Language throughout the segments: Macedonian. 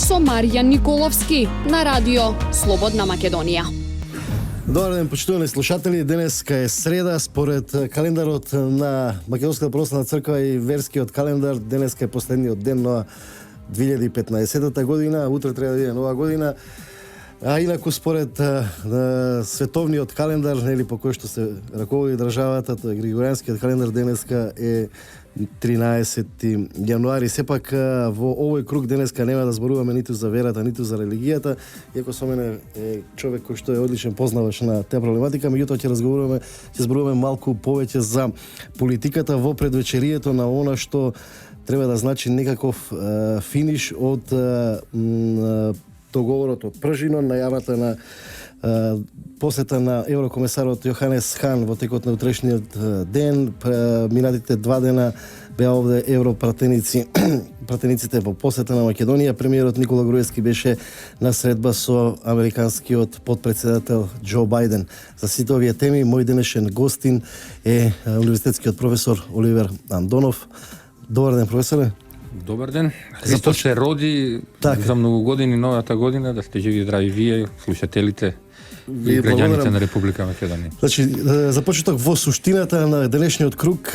со Маријан Николовски на радио Слободна Македонија. Добар ден, почитувани слушатели. Денеска е среда, според календарот на Македонската православна црква и верскиот календар. Денеска е последниот ден на 2015 година, утре треба да биде нова година. А инаку според световниот календар, нели по кој што се раководи државата, тоа е Григоријанскиот календар, денеска е 13 јануари. Сепак во овој круг денеска нема да зборуваме ниту за верата, ниту за религијата, иако со мене е човек кој што е одличен познавач на таа проблематика, меѓутоа ќе зборуваме малку повеќе за политиката во предвечерието на она што треба да значи некаков финиш од договорот од Пржино, најавата на посета на еврокомесарот Јоханес Хан во текот на утрешниот ден. Минатите 2 дена беа овде пратениците во посета на Македонија. Премиерот Никола Груевски беше на средба со американскиот потпредседател Џо Бајден. За сите овие теми, мој денешен гостин е универзитетскиот професор Оливер Андонов. Добар ден, професоре. Добар ден. Христос се роди за многу години новата година, да сте живи и здрави вие, слушателите и граѓаните на Република Македонија. Значи, започнаток во суштината на денешниот круг,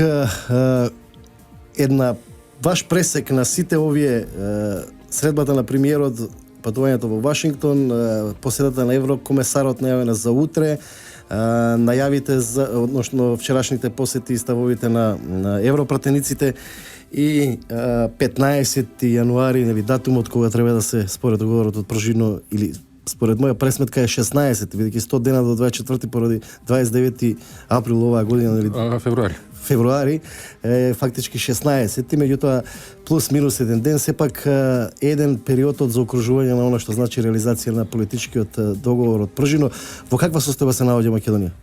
една ваш пресек на сите овие средбата на премиерот, патувањето во Вашингтон, посетата на еврокомесарот најавена за утре, најавите за односно вчерашните посети и ставовите на европратениците и 15 јануари, нели датумот кога треба да се според договорот од Пржино, или според моја пресметка е 16, бидејќи 100 дена до 24 поради 29 април оваа година, нели февруари е фактички 16, меѓутоа плюс минус еден ден, сепак еден период од заокружување на она што значи реализација на политичкиот договор од Пржино. Во каква состојба се наоѓа Македонија?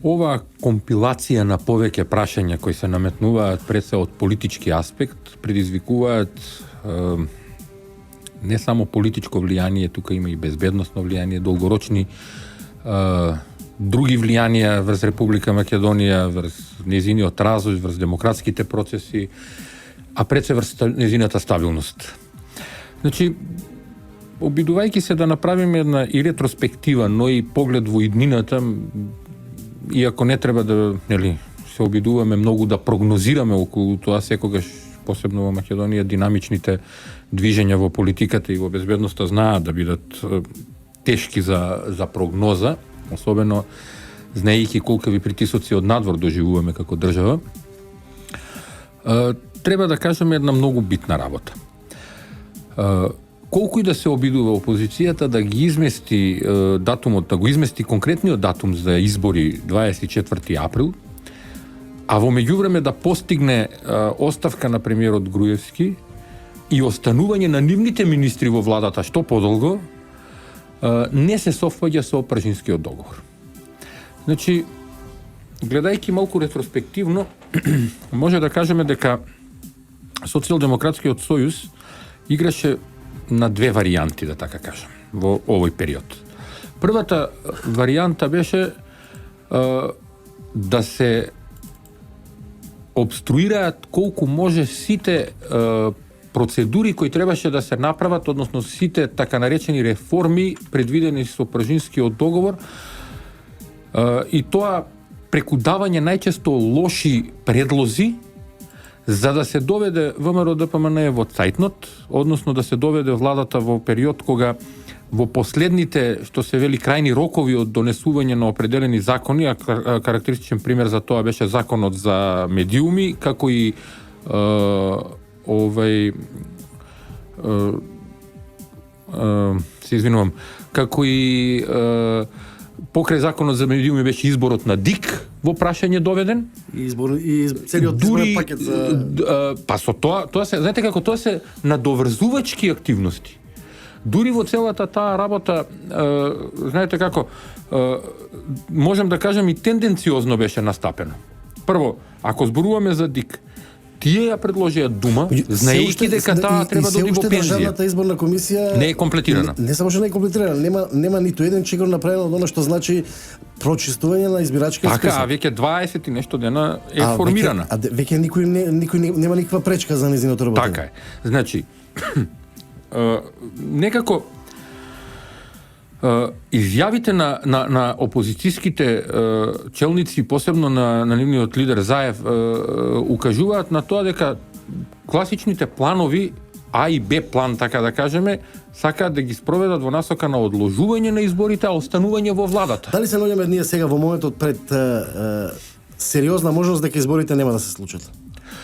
Ова компилација на повеќе прашања кои се наметнуваат пред се од политички аспект предизвикуваат не само политичко влијание, тука има и безбедносно влијание, долгорочни други влијанија врз Република Македонија, врз незиниот развој, врз демократските процеси, а пред се врз незината стабилност. Значи, обидувајќи се да направиме една и ретроспектива, но и поглед во иднината, иако не треба да се обидуваме многу да прогнозираме околу тоа, секогаш, посебно во Македонија, динамичните движења во политиката и во безбедноста знаат да бидат тешки за прогноза, особено знаејќи колкави притисоци од надвор доживуваме како држава. Треба да кажеме една многу битна работа. Колку и да се обидува опозицијата да ги измести датумот, да го измести конкретниот датум за избори 24 април, а во меѓувреме да постигне оставка на премиерот Груевски и останување на нивните министри во владата што подолго, не се совпаѓа со Пржинскиот договор. Значи, гледајќи малку ретроспективно, може да кажеме дека Социјалдемократскиот сојуз играше на две варијанти, да така кажам, во овој период. Првата варијанта беше да се обструираат колку може сите процедури кои требаше да се направат, односно сите така наречени реформи предвидени со Пржинскиот договор, и тоа преку давање најчесто лоши предлози за да се доведе ВМРО ДПМН во цајтнот, односно да се доведе владата во период кога во последните, што се вели, крајни рокови од донесување на определени закони, а карактеристичен пример за тоа беше законот за медиуми, како и како и покрај законот за медиуми беше изборот на ДИК во прашање доведен. Избор и целиот изборен пакет за па со тоа се, знаете како, тоа се надоврзувачки активности. Дури во целата таа работа, знаете како, можем да кажем и тенденциозно беше настапено. Прво, ако зборуваме за ДИК, тие ја предложија Дума, знаејќи дека таа треба да оди во пензија. Државната изборна комисија Не е комплетирана. Не само што не е комплетирана, нема ниту еден чекор направено од она што значи прочистување на избирачки список. Така, а веќе 20 и нешто дена е формирана. Веќе никој нема никаква пречка за нејзиното работење. Така е. Значи, некако изјавите на опозицијските челници, посебно на нивниот лидер Заев, укажуваат на тоа дека класичните планови А и Б план, така да кажеме, сакаат да ги спроведат во насока на одложување на изборите, а останување во владата. Дали се наоѓаме ние сега во моментот пред сериозна можност дека изборите нема да се случат?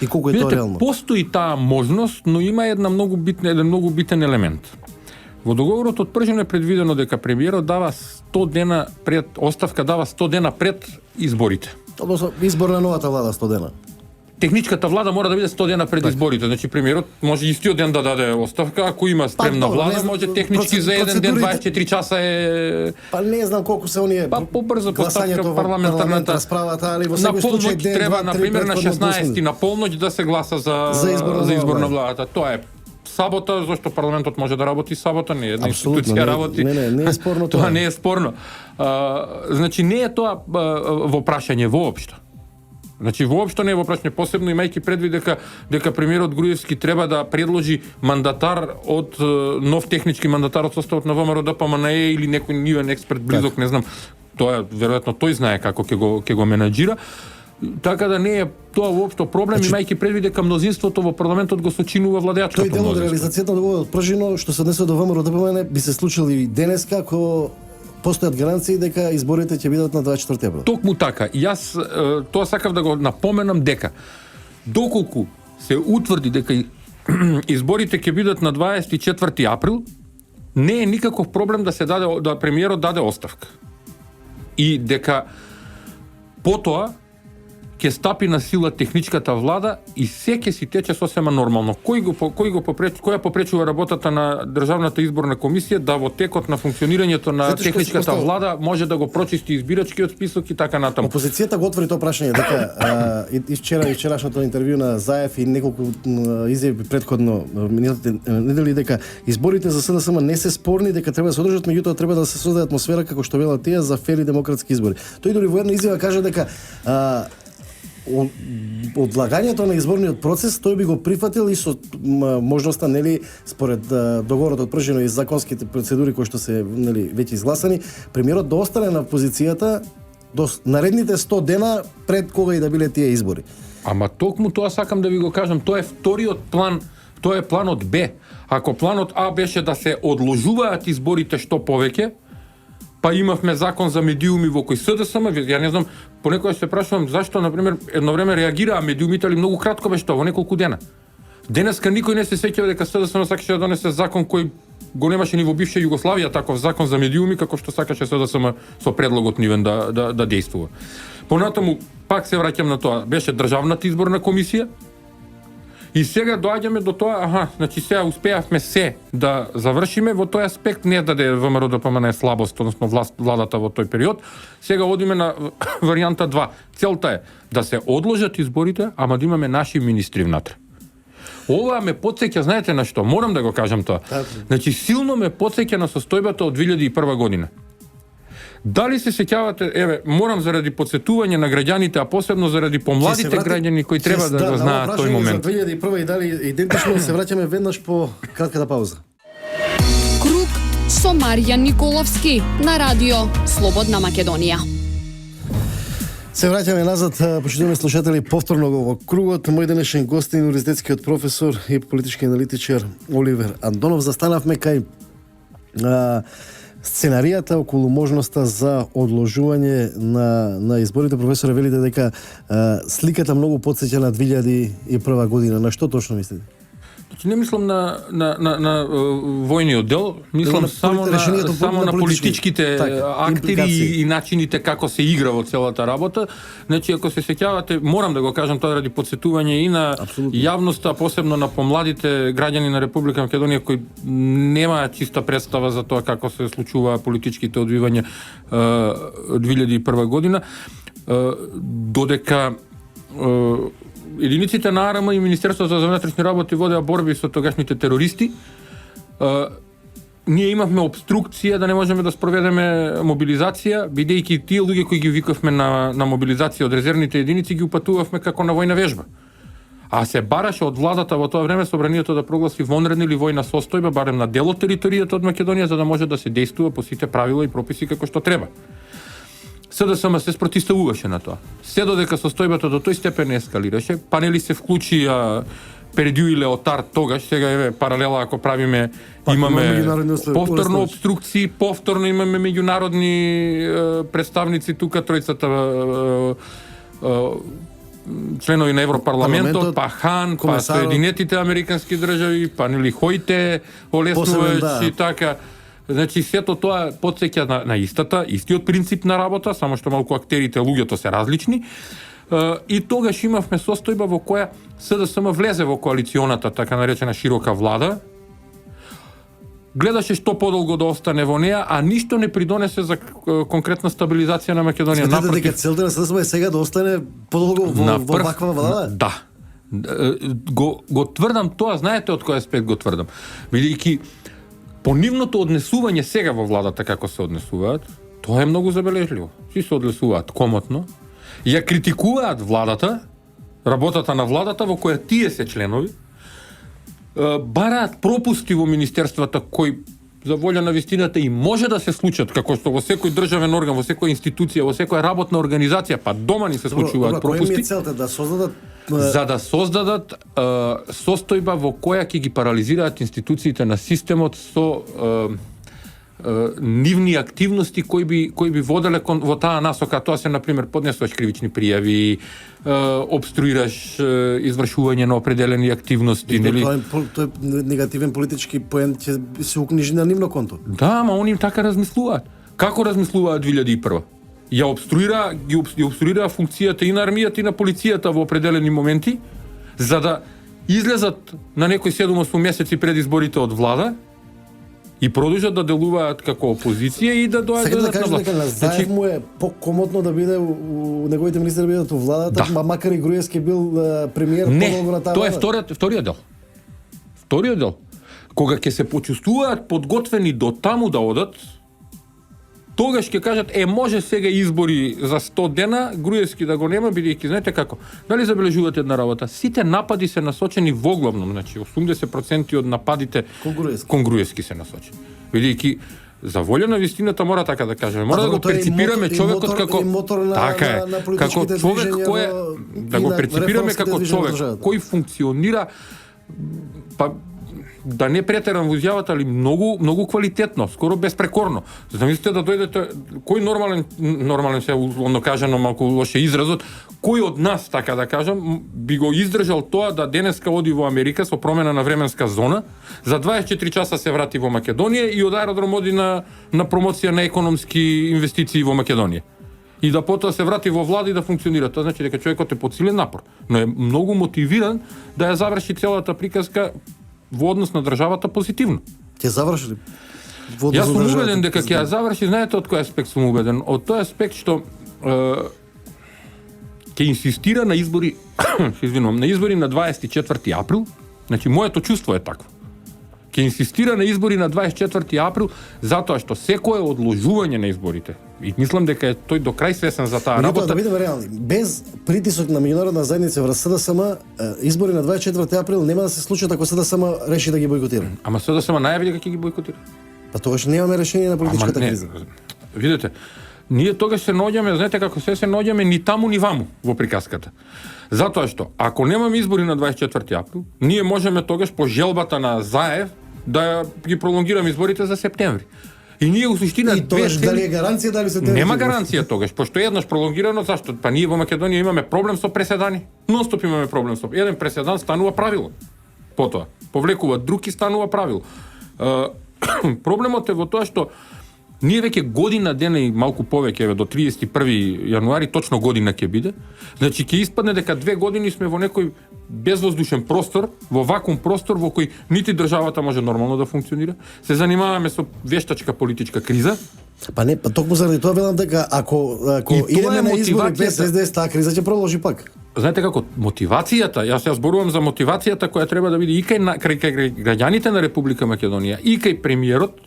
И колку е тоа реално? Постои таа можност, но има еден многу битен елемент. Во договорот од Пржин е предвидено дека премиерот дава 100 дена пред оставка, дава 100 дена пред изборите. Односно избор на новата влада 100 дена. Техничката влада мора да биде 100 дена пред изборите. Значи премиерот може истиот ден да даде оставка, ако има спремна влада, може технички за еден ден 24 часа е. Не знам колку се оние. Побрзо постапка парламентарната расправата, али во секој случај полноќ треба на пример на 16 на полноќ да се гласа за избор на владата. Тоа е сабота, зашто парламентот може да работи сабота, не една институција работи. Не е спорно тоа. Тоа не е спорно. Значи не е тоа во прашање воопшто. Значи воопшто не е во прашање, посебно имајќи предвид дека премиерот Груевски треба да предложи мандатар од нов технички мандатар од составот на ВМРО ДПМНЕ или некој нивен експерт близок, не знам. Тоа веројатно тој знае како ќе го менаџира. Така да не е тоа воопшто проблем, имајќи предвид дека мнозинството во парламентот го сочинува владеачкото мнозинство. Тој дел од реализацијата на договорот Пржино што се однесува до ВМРО ДПМНЕ би се случило и денеска ако постојат гаранции дека изборите ќе бидат на 24 април. Токму така. И јас тоа сакав да го напоменам дека доколку се утврди дека изборите ќе бидат на 24 април, не е никаков проблем да премиерот даде оставка. И дека потоа ќе стапи на сила техничката влада и се ќе си тече сосема нормално. Која попречува работата на Државната изборна комисија да во текот на функционирањето на техничката влада може да го прочисти избирачкиот список и така натаму. Опозицијата го отвори тоа прашање дека и вчерашното интервју на Заев и неколку изјави претходно минатите недели дека изборите за СДСМ не се спорни, дека треба да се одржат, меѓутоа треба да се создаде атмосфера како што велат тие за фер и демократски избори. Тој дури во една изјава кажа дека одлагањето на изборниот процес тој би го прифатил и со можноста, нели, според договорот од Пржино и законските процедури кои што се, нели, веќе изгласани, премиерот да остане на позицијата до наредните 100 дена пред кога и да биле тие избори. Ама токму тоа сакам да ви го кажам, тоа е вториот план, тоа е планот Б. Ако планот А беше да се одложуваат изборите што повеќе, па имавме закон за медиуми во кој СДСМ, ја не знам, понекогаш се прашувам зашто, например, едно време реагираа медиумите, али многу кратко беше тоа, во неколку дена. Денеска никој не се сеќава дека СДСМ сакаше да донесе закон кој го немаше ни во бивша Југославија таков закон за медиуми како што сакаше СДСМ со предлогот нивен да действува. Понатаму пак се враќам на тоа, беше Државната изборна комисија. И сега доаѓаме до тоа, значи сега успеавме се да завршиме во тој аспект, не даде ВМРО ДПМНЕ слабост, односно владата во тој период. Сега одиме на варијанта 2. Целта е да се одложат изборите, ама да имаме наши министри внатре. Ова ме потсеќа, знаете на што? Морам да го кажам тоа. Значи силно ме потсеќа на состојбата од 2001 година. Дали се сеќавате, морам заради подсетување на граѓаните, а посебно заради помладите граѓани кои треба да го знаат тој момент. За 2001 и дали идентично се враќаме веднаш по кратката пауза. Круг со Маријан Николовски на радио Слободна Македонија. Се враќаме назад, почитувани слушатели, повторно во кругот. Мој денешен гост е универзитетскиот професор и политички аналитичар Оливер Андонов. Застанавме кај сценаријата околу можноста за одложување на изборите. Професоре, велите дека сликата многу потсеќа на 2001 година. На што точно мислите? Не мислам на војниот дел, мислам само на политичките актери и начините како се игра во целата работа. Значи, ако се сеќавате, морам да го кажам тоа ради подсетување и на јавноста, посебно на помладите граѓани на Република Македонија кои немаат чиста представа за тоа како се случува политичките одвивања 2001 година, додека единиците на АРМ и Министерството за внатрешни работи водеа борби со тогашните терористи. Ние имавме обструкција да не можеме да спроведеме мобилизација, бидејќи тие луѓе кои ги викавме на мобилизација од резервните единици ги упатувавме како на војна вежба. А се бараше од владата во тоа време собранието да прогласи вонредна или војна состојба барем на дел од територијата од Македонија за да може да се действува по сите правила и прописи како што треба. СДСМ се спротивставуваше на тоа. Се додека состојбата до тој степен ескалираше, па нели се вклучи Пердју и Леотард тогаш, сега еве паралела ако правиме, имаме повторно обструкции, повторно имаме меѓународни представници тука, тројцата членови на Европарламентот, па Хан, па Соединетите американски држави, па нели Хојте, Олеснувач и така. Значи, сето тоа потсеќа на истиот принцип на работа, само што малку актерите, луѓето се различни. И тогаш имавме состојба во која СДСМ влезе во коалиционата, така наречена широка влада, гледаше што подолго да остане во неа, а ништо не придонесе за конкретна стабилизација на Македонија. Сметате дека целта на СДСМ е сега да остане подолго во ваква влада? Да. Го тврдам тоа, знаете од кој аспект го тврдам. Бидејќи по нивното однесување сега во владата како се однесуваат, тоа е многу забележливо. Си се однесуваат комотно, ја критикуваат владата, работата на владата во која тие се членови, бараат пропусти во министерствата кои за волја на вистината и може да се случат, како што во секој државен орган, во секоја институција, во секоја работна организација, па дома ни се случуваат пропусти. Која е целта да создадат за да создадат состојба во која ќе ги парализираат институциите на системот со нивни активности кои би воделе во таа насока. Тоа се, например, поднесуваш кривични пријави, обструираш извршување на определени активности. Нели? Тоа е негативен политички поен, ќе се укнижи на нивно конто. Да, ама они така размислуваат. Како размислуваат 2001? Ја обструира функцијата и на армијата и на полицијата во определени моменти, за да излезат на некои 7-8 месеци пред изборите од влада и продолжат да делуваат како опозиција и да доаѓаат на власт. Сега да кажеш дека на Заев му е покомотно да биде у неговите министри да бидат у владата, да. Макар и Груевски бил премиер подолго на таа влада. Тоа е вториот дел. Вториот дел. Кога ќе се почувствуваат подготвени до таму да одат, тогаш ќе кажат, може сега избори за 100 дена, Груевски да го нема, бидејќи знаете како. Дали забележувате една работа? Сите напади се насочени воглавно, значи 80% од нападите кон Груевски се насочени. Бидејќи за волја на вистината мора така да кажеме, мора да го перципираме човекот како така е, како човек кој да го перципираме како човек кој функционира па да не претерам во изјавата, али многу квалитетно, скоро безпрекорно. Замислите да дојдете, кој нормален се условно кажано малку лоше изразот, кој од нас, така да кажам, би го издржал тоа да денеска оди во Америка со промена на временска зона, за 24 часа се врати во Македонија и од аеродром оди на промоција на економски инвестиции во Македонија. И да потоа се врати во влада и да функционира. Тоа значи дека човекот е под силен напор, но е многу мотивиран да ја заврши целата приказка во однос на државата позитивно. Ќе заврши ли? Јас сум убеден дека ќе ја заврши, знаете од кој аспект сум убеден? Од тој аспект што ќе инсистира на избори, на избори на 24 април, значи моето чувство е такво. Ќе инсистира на избори на 24 април затоа што секое одложување на изборите, и мислам дека е тој до крај свесен за таа работа. Да бидеме реални, без притисок на меѓународна заедница врз СДСМ, избори на 24 април нема да се случат ако СДСМ реши да ги бојкотира. Ама СДСМ најави дека ќе ги бојкотира. Па тогаш немаме решение на политичката криза. Видете, ние тогаш се наоѓаме, знаете како се наоѓаме ни таму ни ваму во приказката. Затоа што ако немаме избори на 24 април, ние можеме тогаш по желбата на Заев да ги пролонгираме изборите за септември. И ние у суштина дали е гаранција дали се нема гаранција тогаш, пошто еднаш пролонгирано, зашто? Па ние во Македонија имаме проблем со преседани. Нонстоп имаме проблем со еден преседан станува правило. Потоа повлекува друг и станува правило. Проблемот е во тоа што ние веќе година дена и малку повеќе до 31 јануари точно година ќе биде. Значи ќе испадне дека 2 години сме во некој безвоздушен простор, во вакуум простор во кој нити државата може нормално да функционира. Се занимаваме со вештачка политичка криза. Па не, па токму заради тоа велам дека ако идеме на избори без СДС, таа криза ќе продолжи пак. знаете како, мотивацијата, јас зборувам за мотивацијата која треба да биде и кај граѓаните на Република Македонија, и кај премиерот,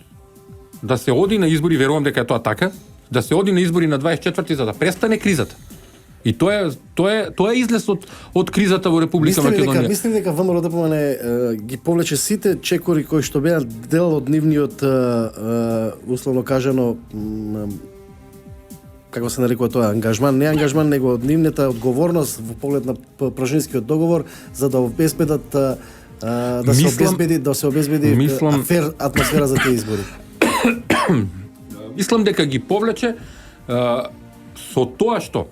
да се оди на избори, верувам дека е тоа така, да се оди на избори на 24 за да престане кризата. И тоа е излез од кризата во Република Македонија. Мислим дека ВМРО ДПМН ги повлече сите чекори кои што беа дел од нивниот условно кажано како се нарекува тоа, ангажман, не ангажман, него од нивната одговорност во поглед на Прашинскиот договор за да обезбедат да се обезбеди фер атмосфера за тие избори. Мислам дека ги повлече со тоа што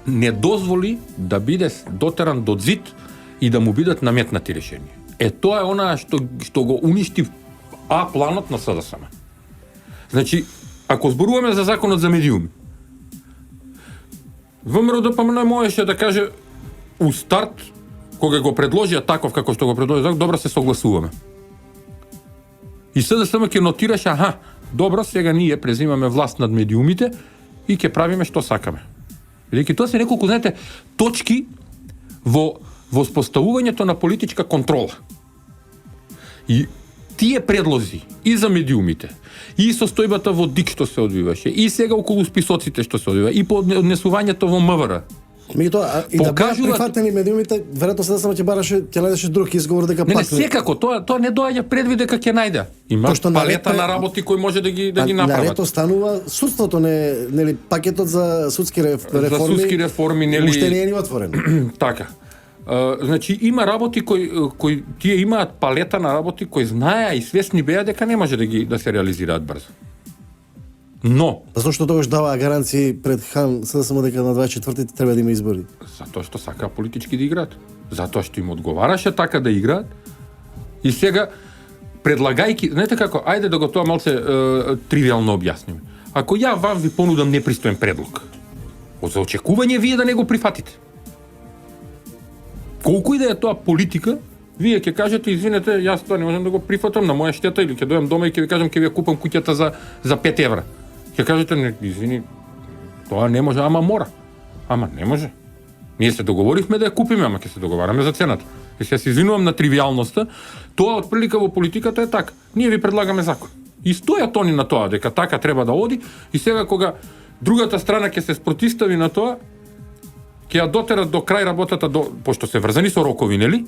не дозволи да биде дотеран до зид и да му бидат наметнати решенија. Тоа е онаа што го уништи планот на СДСМ. Значи, ако зборуваме за законот за медиуми, ВМРО ДПМН можеше да каже у старт, кога го предложија таков како што го предложи, добро се согласуваме. И СДСМ ќе нотираше, добро, сега ние презимаме власт над медиумите и ќе правиме што сакаме. Бидејќи тоа се неколку, знаете, точки во споставувањето на политичка контрола. И тие предлози и за медиумите, и состојбата во ДИК што се одвиваше, и сега околу списоците што се одвива, и по однесувањето во МВР. Меѓутоа, и да беа прифатени медиумите, веројатно СДСМ ќе најдеше друг изговор дека пак... Не, секако, тоа не доаѓа предвид дека ќе најде. Има палета на работи кои може да ги направат. Наред останува судството, нели пакетот за судски реформи. За судски реформи, нели уште не е отворен. Така. Значи има работи кои тие имаат палета на работи кои знаеа и свесни беа дека не може да се реализираат брзо. Но зошто тогаш даваа гаранции пред хан СДСМ дека на 24-ти треба да има избори? Затоа што сакаа политички да играат. Затоа што им одговараше така да играат. И сега предлагајки, знаете како, ајде да го тоа малце тривијално објасниме. Ако ја вам ви понудам непристоен предлог, за очекување вие да не го прифатите. Колку и да е тоа политика, вие ќе кажете, извинете, јас тоа не можам да го прифатам на моја штета, или ќе дојдам дома и ќе ви кажам ќе ви ја купам куќата за 5 евра. Ќе кажете, не, извини, тоа не може, ама мора. Ама не може. Ние се договоривме да ја купиме, ама ќе се договараме за цената. И се извинувам на тривијалноста, тоа од прилика во политиката е така. Ние ви предлагаме закон. И стојат они на тоа дека така треба да оди, и сега кога другата страна ќе се спротистави на тоа, ќе ја дотерат до крај работата, пошто се врзани со рокови, нели?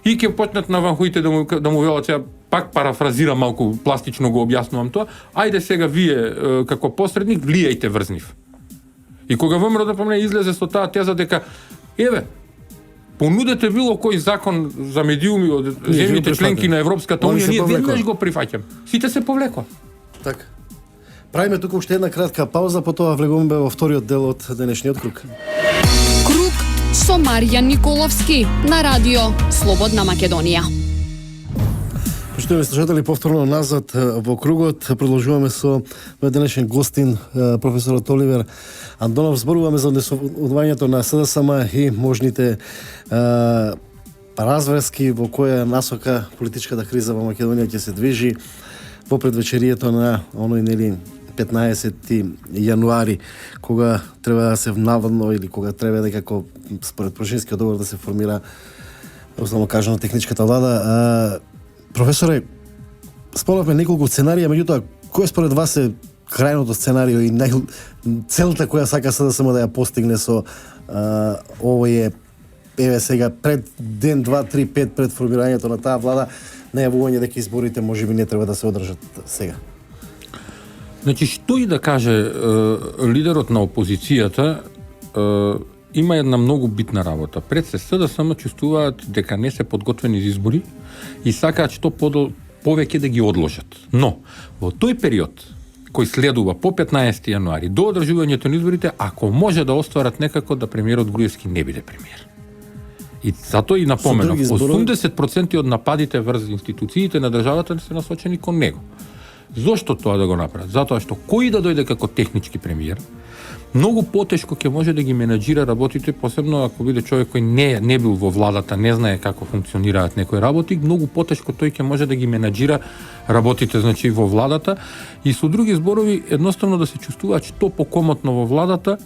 И ќе почнат на ванхуите да му велат, сега пак парафразирам малку, пластично го објаснувам тоа, ајде сега вие како посредник влијајте врз нив. И кога ВМРО ДПМН излезе со таа теза дека еве, понудете било кој закон за медиуми од земјите членки на Европската унија, ние веднаш го прифаќаме. Сите се повлекоа. Така. Правиме тука уште една кратка пауза, потоа влегуваме во вториот дел од денешниот круг. Круг со Маријан Николовски на радио Слободна Македонија. Почитувани слушатели, повторно назад во кругот, продолжуваме со денешен гостин професорот Оливер Андонов. Зборуваме за одвајањето на СДСМ и можните разврски во која насока политичката криза во Македонија ќе се движи во предвечерието на оној нели 15 јануари, кога треба да се наводно или кога треба да како според Прошинскиот договор да се формира основно кажано техничката влада. Професоре, спомнавме неколку сценарија, меѓутоа кој според вас е крајното сценарио и целта која сака СДСМ да ја постигне со овој еве сега пред ден 2 3 5 пред формирањето на таа влада, најавување дека изборите можеби не треба да се одржат сега? Значи, што и да каже лидерот на опозицијата, има една многу битна работа. Пред се СДСМ чувствуваат дека не се подготвени за избори и сакаат што повеќе да ги одложат. Но, во тој период, кој следува по 15 јануари до одржувањето на изборите, ако може да остварат некако да премиерот Груевски не биде премиер. И затоа и напоменав, 80% од нападите врз институциите на државата се насочени кон него. Зошто тоа да го направат? Затоа што кој да дојде како технички премиер, многу потешко ќе може да ги менаџира работите, посебно ако биде човек кој не бил во владата, не знае како функционираат некои работи, многу потешко тој ќе може да ги менаџира работите, значи во владата, и со други зборови едноставно да се чувствуваат што покомотно во владата,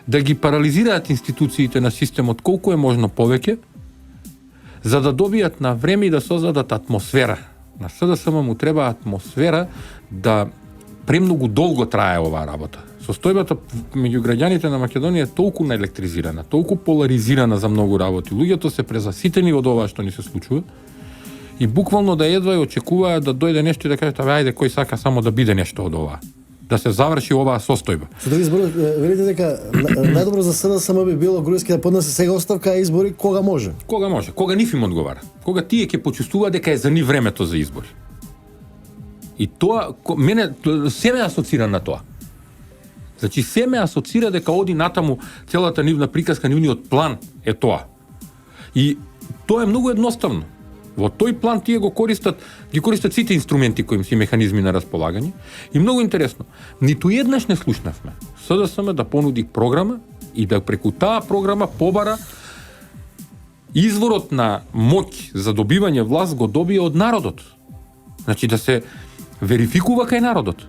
да ги парализираат институциите на системот колку е можно повеќе, за да добијат на време и да создадат атмосфера. На СДСМ му треба атмосфера да премногу долго трае оваа работа. Состојбата меѓу граѓаните на Македонија е толку наелектризирана, толку поларизирана за многу работи. Луѓето се презаситени од ова што ни се случува и буквално да едва ја очекуваат да дојде нешто и да кажат, ајде, кој сака само да биде нешто од ова. Да се заврши оваа состојба. Со други зборови, велите дека најдобро за СДСМ би било Груевски да поднесе сега оставка, а избори кога може. Кога може? Кога нив им одговара? Кога тие ќе почувствуваат дека е за нив времето за избори. И тоа мене се ме асоцира на тоа. Значи се ме асоцира дека оди натаму целата нивна приказка, нивниот план е тоа. И тоа е многу едноставно. Во тој план тие ги користат сите инструменти кои им си механизми на располагање. И многу интересно, ниту еднаш не слушнавме СДСМ да понуди програма и да преку таа програма побара изворот на моќ за добивање власт го добие од народот. Значи да се верификува кај народот.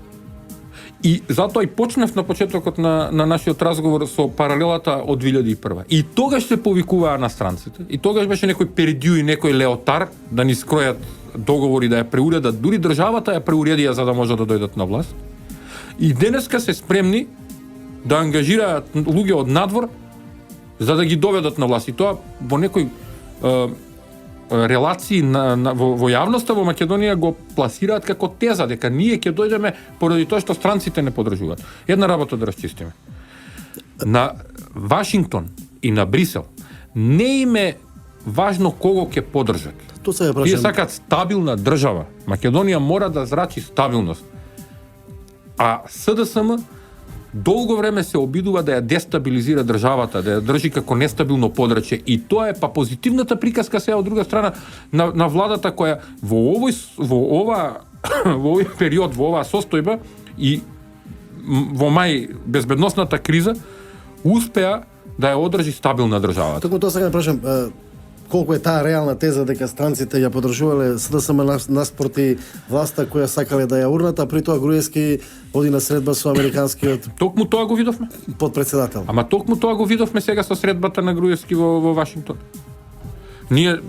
И затоа и почнав на почетокот на нашиот разговор со паралелата од 2001. И тогаш се повикуваа на странците. И тогаш беше некој Пердју и некој Леотар да ни скројат договори, да ја преуредат. Дури државата ја преуредија за да може да дојдат на власт. И денеска се спремни да ангажираат луѓе од надвор за да ги доведат на власт. И тоа во некој релации во јавноста во Македонија го пласираат како теза дека ние ќе дојдеме поради тоа што странците не подржуваат. Една работа да расчистиме. На Вашингтон и на Брисел не им е важно кого ќе поддржат. Тоа се Тие сакаат стабилна држава. Македонија мора да зрачи стабилност. А СДСМ долго време се обидува да ја дестабилизира државата, да ја држи како нестабилно подрачје. И тоа е позитивната приказка сега од друга страна на владата која во овој период, во оваа состојба и во мај безбедносната криза успеа да ја одржи стабилна државата. Токму тоа сега прашам, колку е таа реална теза дека странците ја подржувале СДСМ наспроти власта која сакале да ја урнат, а при тоа Груевски оди на средба со американскиот Токму тоа го видовме. подпредседател. Ама токму тоа го видовме сега со средбата на Груевски во Вашингтон. Ние,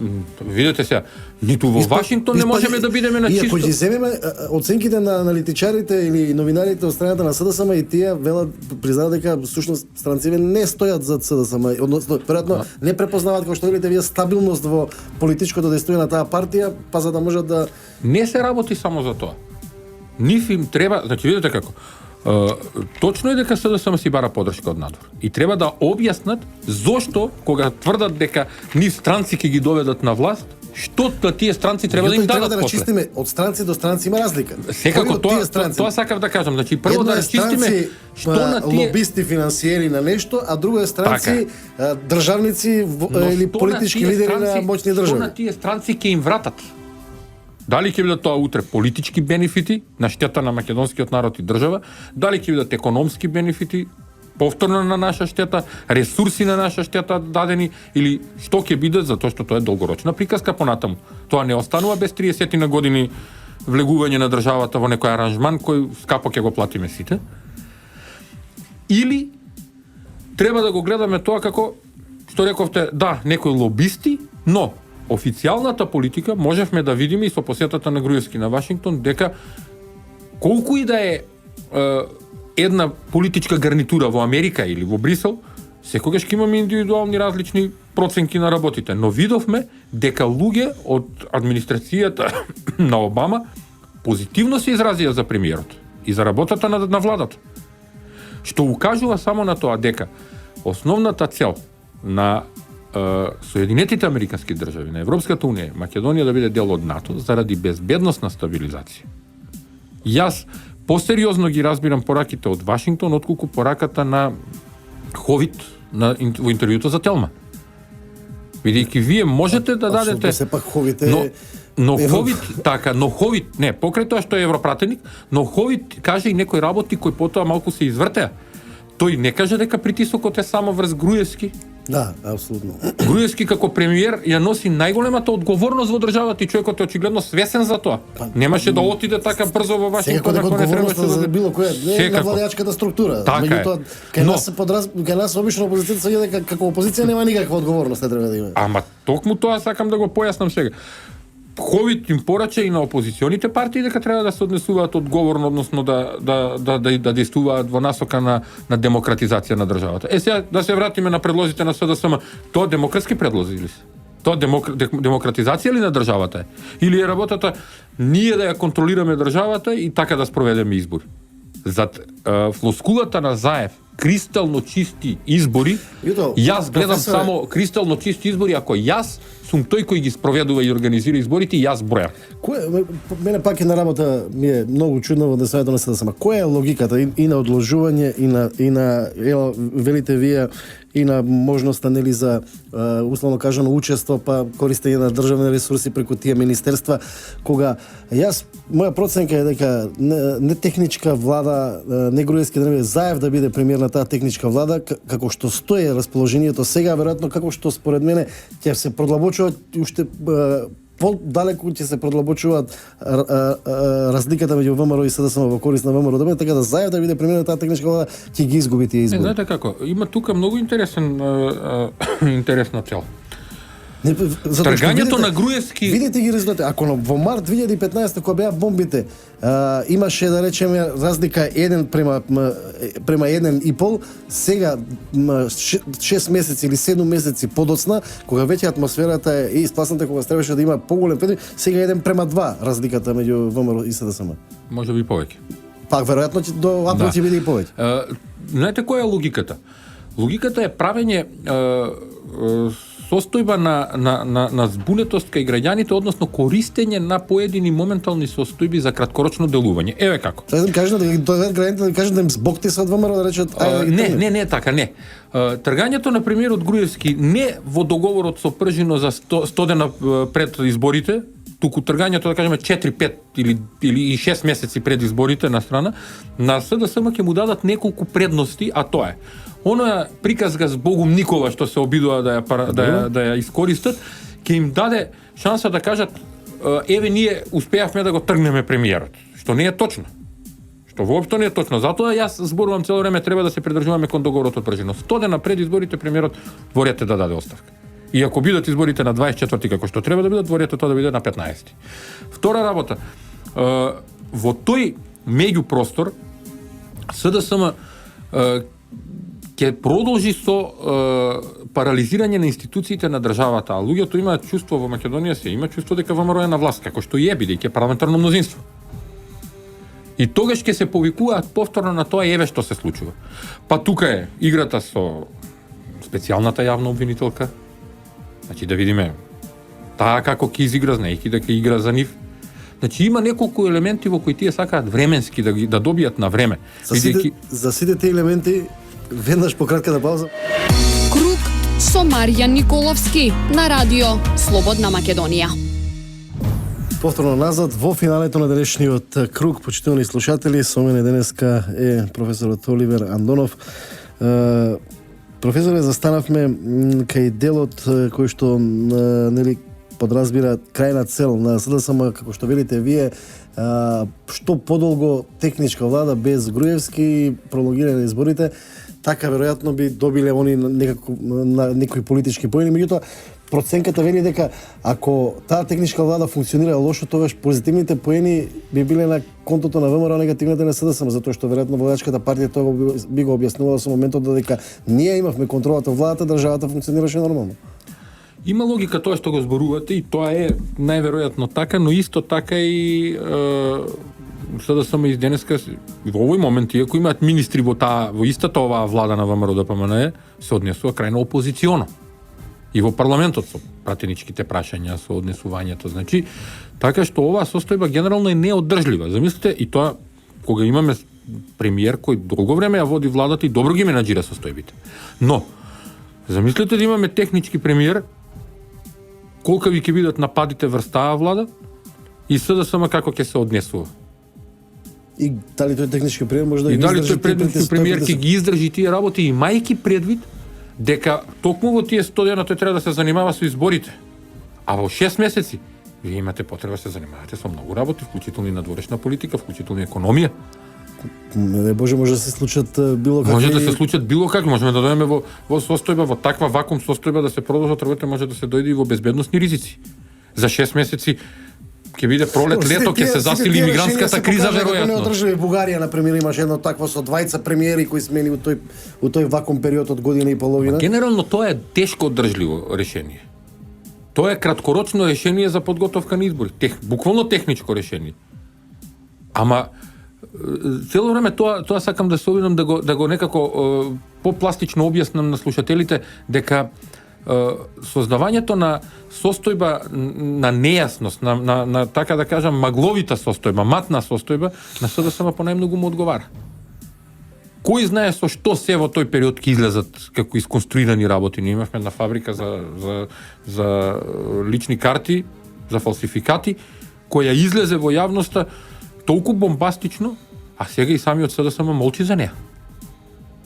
видете сега, ниту во Вашингтон не можеме да бидеме на чисто. И ако ги земеме оценките на аналитичарите или новинарите од страната на СДСМ и тие велат признаат дека всушност странците не стојат зад СДСМ, односно веројатно не препознаваат како што велите вие стабилност во политичкото дејство на таа партија, па за да можат да не се работи само за тоа. Нив им треба, значи видите како, точно е дека СДСМ си бара поддршка од надвор. И треба да објаснат зошто кога тврдат дека нив странци ќе ги доведат на власт, што тие странци треба да им дадат да после. рачистиме од странци до странци има разлика. Секако тоа сакав да кажам, значи прво да рачистиме што на тие лобисти, финансиери на нешто, а друго е странци државници или политички лидери на моќни држави. Што на тие странци ќе им вратат? Дали ќе бидат тоа утре политички бенефити на штета на македонскиот народ и држава, дали ќе бидат економски бенефити повторно на наша штета, ресурси на наша штета дадени или што ќе бидат, затоа што тоа е долгорочна приказка понатаму. Тоа не останува без 30 на години влегување на државата во некој аранжман кој скапо ќе го платиме сите. Или треба да го гледаме тоа како што рековте, да, некои лобисти, но официјалната политика можевме да видиме и со посетата на Груевски на Вашингтон дека колку и да е една политичка гарнитура во Америка или во Брисел, секогаш ќе имаме индивидуални различни проценки на работите, но видовме дека луѓе од администрацијата на Обама позитивно се изразија за премиерот и за работата на владата. Што укажува само на тоа дека основната цел на Соединетите американски држави, на Европската унија, Македонија да биде дел од НАТО заради безбедносна стабилизација. Јас посериозно ги разбирам пораките од Вашингтон отколку пораката на Ховит во интервјуто за Телма. Бидејќи вие можете да дадете сепак Ховит е но Ховит, не, покрај тоа што е европратеник, но Ховит каже и некои работи кои потоа малку се извртеа. Тој не каже дека притисокот е само врз Груевски Да, апсолутно. Груевски како премиер ја носи најголемата одговорност во државата и човекот е очигледно свесен за тоа. Немаше да отиде така брзо во Секако Вашингтон дека ако не требаше одговорноста за било која не е на Секако. владеачката структура. Така е. Меѓутоа, кај Но- нас кај нас обично опозицијата се дека како опозиција нема никаква одговорност, не треба да има. Ама токму тоа сакам да го појаснам сега. Ковид им порача и на опозиционите партии дека треба да се однесуваат одговорно, односно да действуваат во насока на демократизација на државата. Сега да се вратиме на предлозите на СДСМ. Тоа демократски предлози или се? Тоа демократизација ли на државата е? Или е работата ние да ја контролираме државата и така да спроведеме избори? Зад флоскулата на Заев, кристално чисти избори, Јуто, јас гледам професоре, само кристално чисти избори ако јас сум тој кој ги спроведува и организира изборите и јас бројам. Мене пак е на работа ми е многу чудно во однесувањето на СДСМ. Која е логиката и на одложување и на велите вие и на можноста нели за условно кажано учество па користење на државни ресурси преку тие министерства, кога моја проценка е дека не техничка влада, не Груевски да не биде Заев да биде премиер на таа техничка влада, како што стои расположението сега, веројатно како што според мене ќе се продлабочуваат уште по-далеку ќе се продлабочуваат разликата меѓу ВМРО и СДСМ во корист на ВМРО, да биде така да Заев да биде премиер на таа техничка влада, ќе ги изгуби тие избори. Знаете како, има тука многу интересна цел. Тргањето на Груевски... Видите ги резултати. Ако во март 2015 кога беа бомбите, имаше да речеме разлика 1 према 1,5, сега 6 месеци или 7 месеци подоцна, кога веќе атмосферата е испласната, кога требаше да има поголем предвид, сега 1:2 разликата меѓу ВМРО и СДСМ. Може би повеќе. Пак веројатно до април ќе биде и повеќе. Знаете која е логиката? Логиката е правење состојба на збунетост кај граѓаните, односно користење на поедини моментални состојби за краткорочно делување. Еве како. Сега да им кажат да доведат граѓаните да кажат да им збогти се од ВМРО да речат Не така, не. Тргањето на премиерот Груевски не во договорот со Пржино за 100 дена пред изборите, туку тргањето да кажеме 4-5 или 6 месеци пред изборите на страна, на СДСМ ќе му дадат неколку предности, а тоа е оноја приказга збогум Никола што се обидува да ја искористат, ќе им даде шанса да кажат еве ние успеавме да го тргнеме премиерот, што не е точно. Што воопшто не е точно. Затоа јас зборувам цело време треба да се придржуваме кон договорот од Пржино. 100 дена пред изборите премиерот ворете да даде оставка. И ако бидат изборите на 24 како што треба да бидат, ворете тоа да биде на 15. Втора работа, во тој меѓупростор СДСМ ќе продолжи со парализирање на институциите на државата, а луѓето имаат чувство во Македонија има чувство дека ВМРО е на власт, како што и е бидејќи парламентарно мнозинство. И тогаш ќе се повикуваат повторно на тоа еве што се случува. Па тука е играта со специјалната јавна обвинителка. Значи да видиме таа како ќе изигра, знаејќи дека игра за нив. Значи има неколку елементи во кои тие сакаат временски да добијат на време. За сите тие елементи веднаш по кратката пауза. Круг со Маријан Николовски на радио Слободна Македонија. Повторно назад во финалето на денешниот круг, почитувани слушатели, со мене денеска е професорот Оливер Андонов. Професоре, застанавме кај делот кој што нели подразбира крајна цел на СДСМ, како што велите вие, што подолго техничка влада без Груевски, пролонгирање на изборите, така веројатно би добиле они на некои политички поени, меѓутоа проценката вели дека ако таа техничка влада функционира лошо, тогаш позитивните поени би биле на контото на ВМРО, негативните на СДСМ, затоа што веројатно владачката партија тоа би го објаснувала со моментот дека ние имавме контролата од владата, државата функционираше нормално. Има логика тоа што го зборувате и тоа е најверојатно така, но исто така и СДСМ из денеска во овој момент, иако имаат министри во истата оваа влада на ВМРО ДПМН, се однесува крајно опозиционо. И во парламентот со пратеничките прашања, со однесувањето. Значи, така што оваа состојба генерално е неодржлива. Замислите, и тоа кога имаме премиер кој долго време ја води владата и добро ги менаџира состојбите. Но, замислете да имаме технички премиер, колкави ќе бидат нападите врз таа влада и СДСМ како ќе се однесува. И дали тој технички премиер може да и дали тој технички премиер ќе ги издржи тие работи, имајќи предвид дека токму во тие 100 дена тој треба да се занимава со изборите. А во 6 месеци вие имате потреба да се занимавате со многу работи, вклучително и надворешна политика, вклучително и економија. Не Боже, може да се случат било какви... Може да се случат било какви, можеме да дојдеме во состојба, во таква вакуум состојба да се продолжат работите, може да се дојде и во безбедносни ризици. За 6 месеци ќе биде пролет, лето, ќе се засили имигрантската криза веројатно. Неодржливи Бугарија на премиер имаше едно такво со двајца премиери кои смени у тој вакуум период од година и половина. Генерално тоа е тешко одржливо решение. Тоа е краткорочно решение за подготовка на избори, буквално техничко решение. Ама цело време тоа сакам да се обидам да го некако попластично објаснам на слушателите дека создавањето на состојба на нејасност, на така да кажам магловита состојба, матна состојба на СДСМ по најмногу му одговара. Кој знае со што се во тој период ќе излезат како исконструирани работи. Ние имавме една фабрика за лични карти, за фалсификати, која излезе во јавноста толку бомбастично, а сега и самиот СДСМ молчи за неа.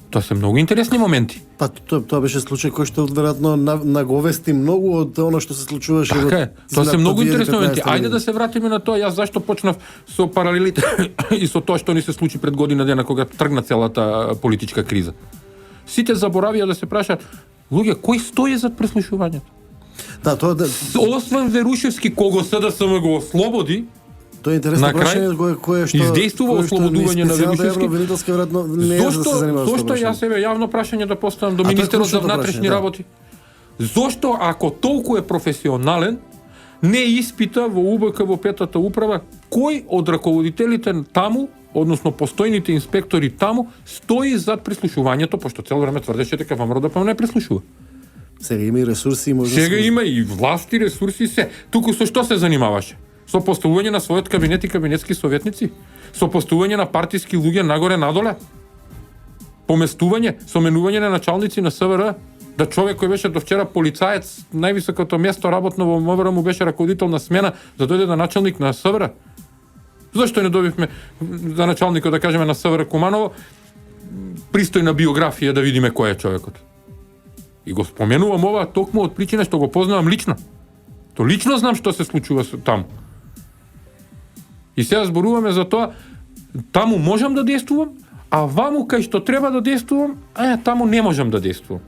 Тоа се многу интересни моменти. Па тоа беше случај кој што веројатно наговести многу од она што се случуваше. Така е. Тоа се многу интересни моменти. Ајде да се вратиме на тоа. Јас зашто почнав со паралелите и со тоа што ни се случи пред година дена кога тргна целата политичка криза. Сите заборавија да се прашаат, луѓе, кој стои зад преслушувањето? Да, тоа освен Верушевски, кого СДСМ го ослободи, тоа е интересно прашање кое што издействува ослободување на Верушевски. Зошто јас себе јавно прашање да поставам до министерот за внатрешни работи? Зошто ако толку е професионален, не испита во УБК во петата управа кој од раководителите таму, односно постојните инспектори таму, стои зад прислушувањето, пошто цело време тврдеше дека ВМРО ДПМН не прислушува. Сега има и ресурси, Сега има и власти, ресурси, се. Туку со што се занимаваше? Со поставување на својот кабинет и кабинетски советници, со поставување на партиски луѓе нагоре надоле, поместување, со менување на началници на СВР, да човек кој беше до вчера полицаец, највисокото место работно во МВР му беше раководител на смена, да дојде да началник на СВР. Зошто не добивме за началникот, да кажеме, на СВР Куманово пристојна биографија да видиме кој е човекот? И го споменувам ова токму од причина што го познавам лично. То лично знам што се случува таму. И сега зборуваме за тоа, таму можам да действувам, а ваму кај што треба да действувам, таму не можам да действувам.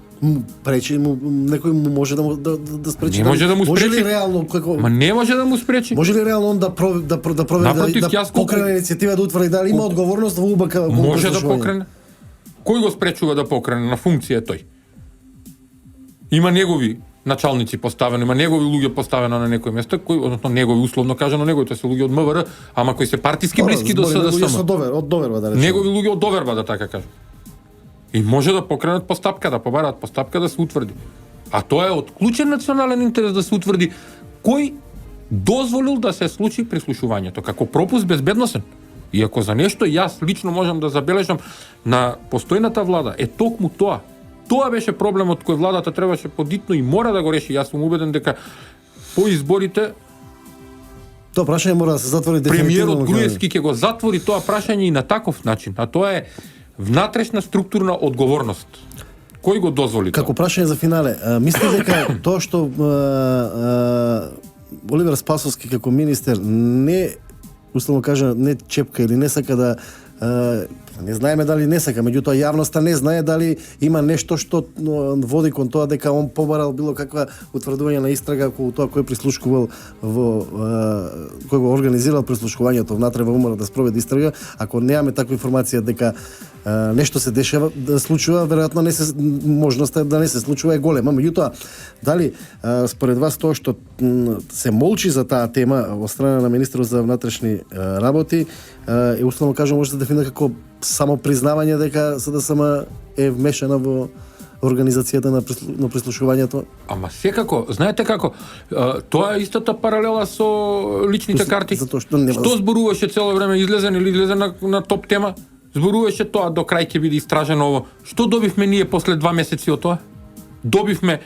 Пречи му, некој му може да спречи. Не може да му спречи. Може ли реално Ма не може да му спречи. Може ли реално он да проведе да покране иницијатива да утврди дали има одговорност во УБК? Може да покрене. Кој го спречува да покрене на функција тој? Има негови началници поставени, има негови луѓе поставени на некој место, односно негови условно кажано, неговите се луѓе од МВР, ама кои се партиски блиски до СДСМ. Од доверба да речеме. Негови луѓе од доверба, да така кажам. И може да покренат постапка, да побараат постапка да се утврди. А тоа е од клучен национален интерес да се утврди кој дозволил да се случи прислушувањето како пропуск безбедносен. И ако за нешто јас лично можам да забележам на постојната влада, е токму тоа. Тоа беше проблемот кој владата требаше подитно и мора да го реши. Јас сум убеден дека по изборите тоа прашање мора да се затвори дефинитивно. Премиерот Груевски ќе го затвори тоа прашање и на таков начин, а тоа е внатрешна структурна одговорност. Кој го дозволи како тоа? Прашање за финале, мислите дека тоа што Оливер Спасовски како министер не, условно кажа, не чепка или не сака да не знаеме дали не сака, меѓутоа јавноста не знае дали има нешто што води кон тоа дека он побарал било каква утврдување на истрага околу тоа кој прислушкувал кој го организирал прислушкувањето внатре во ВМРО да спроведе истрага. Ако немаме таква информација дека нешто се дешава, да случува, веројатно не се можноста да не се случува е голема. Меѓутоа, дали според вас тоа што се молчи за таа тема од страна на министерот за внатрешни работи е условно кажам може да дефинира како само признавање дека СДСМ е вмешана во организацијата на прислушувањето? Ама секако, знаете како, тоа е истата паралела со личните карти. Што зборуваше цело време, излезе на топ тема? Зборуваше тоа до крај ќе биде истражено ово. Што добивме ние после 2 месеци од тоа? Добивме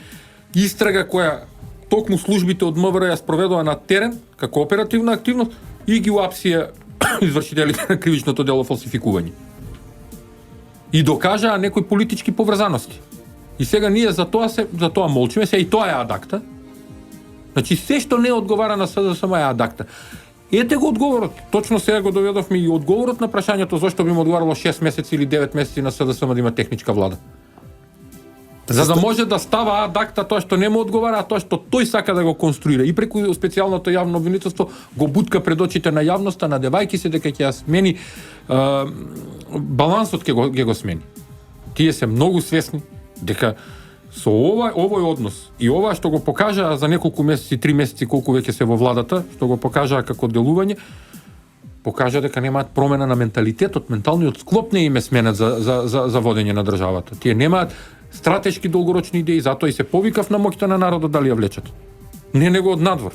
истрага која токму службите од МВР ја спроведува на терен како оперативна активност и ги уапсија извршителите на кривичното дело фалсификување. И докажаа некои политички поврзаности. И сега ние за тоа молчиме, се и тоа е адакта. Значи се што не одговара на СДСМ е адакта. Ете го одговорот. Точно сега го доведовме и одговорот на прашањето зошто би му одговарало 6 месеци или 9 месеци на СДСМ да има техничка влада. За да може да става адакта тоа што не му одговара, а тоа што тој сака да го конструира. И преку специјалното јавно обвинителство го бутка пред очите на јавноста, надевајки се дека ќе ја смени балансот ќе го смени. Тие се многу свесни дека со овој однос и ова што го покажа за неколку месеци, 3 месеци колку веќе се во владата, што го покажа како делување, покажа дека немаат промена на менталитетот, менталниот склоп не им е сменет за водење на државата. Тие немаат стратешки долгорочни идеи, затоа и се повикав на моќта на народот дали ја влечат. Не него од надвор.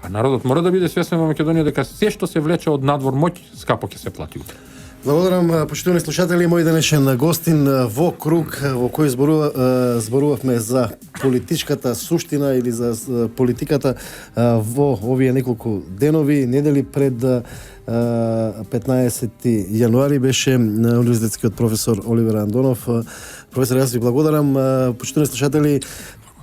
А народот мора да биде свесен во Македонија дека се што се влече од надвор моќ, скапо ќе се плати. Благодарам, почитувани слушатели, мој денешен гостин во круг во кој зборувавме за политичката суштина или за политиката во овие неколку денови, недели пред 15 јануари беше универзитетскиот професор Оливер Андонов. Професор, јас ви благодарам. Почитувани слушатели,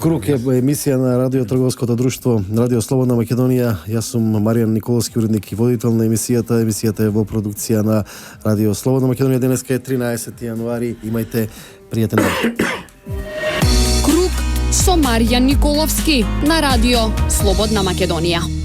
Круг е емисија на Радио Трговското друштво, Радио Слободна Македонија. Јас сум Маријан Николовски, уредник и водител на емисијата. Емисијата е во продукција на Радио Слободна Македонија. Денеска е 13 јануари. Имајте пријатен ден. Круг со Маријан Николовски на Радио Слободна Македонија.